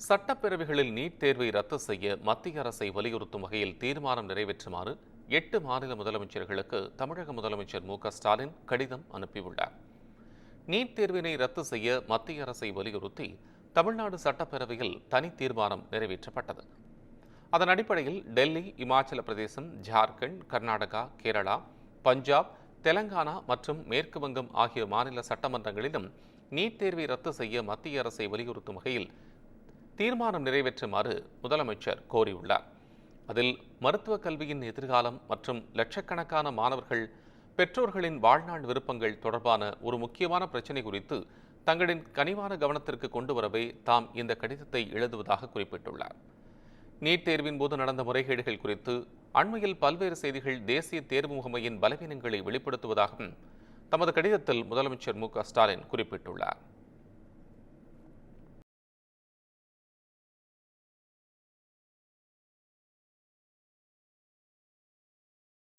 சட்டப்பேரவைகளில் NEET தேர்வை ரத்து செய்ய மத்திய அரசை வலியுறுத்தும் வகையில் தீர்மானம் நிறைவேற்றுமாறு 8 மாநில முதலமைச்சர்களுக்கு தமிழக முதலமைச்சர் மு.க.ஸ்டாலின் கடிதம் அனுப்பியுள்ளார். நீட் தேர்வினை ரத்து செய்ய மத்திய அரசை வலியுறுத்தி தமிழ்நாடு சட்டப்பேரவையில் தனி தீர்மானம் நிறைவேற்றப்பட்டது. அதன் அடிப்படையில் டெல்லி, இமாச்சல பிரதேசம், ஜார்க்கண்ட், கர்நாடகா, கேரளா, பஞ்சாப், தெலங்கானா மற்றும் மேற்கு வங்கம் ஆகிய மாநில சட்டமன்றங்களிலும் நீட் தேர்வை ரத்து செய்ய மத்திய அரசை வலியுறுத்தும் வகையில் தீர்மானம் நிறைவேற்றுமாறு முதலமைச்சர் கோரியுள்ளார். அதில் மருத்துவக் கல்வியின் எதிர்காலம் மற்றும் லட்சக்கணக்கான மாணவர்கள் பெற்றோர்களின் வாழ்நாள் விருப்பங்கள் தொடர்பான ஒரு முக்கியமான பிரச்சினை குறித்து தங்களின் கனிவான கவனத்திற்கு கொண்டு வரவே தாம் இந்த கடிதத்தை எழுதுவதாக குறிப்பிட்டுள்ளார். நீட் தேர்வின் போது நடந்த முறைகேடுகள் குறித்து அண்மையில் பல்வேறு செய்திகள் தேசிய தேர்வு முகமையின் பலவீனங்களை வெளிப்படுத்துவதாகவும் தமது கடிதத்தில் முதலமைச்சர் மு.க.ஸ்டாலின் குறிப்பிட்டுள்ளார்.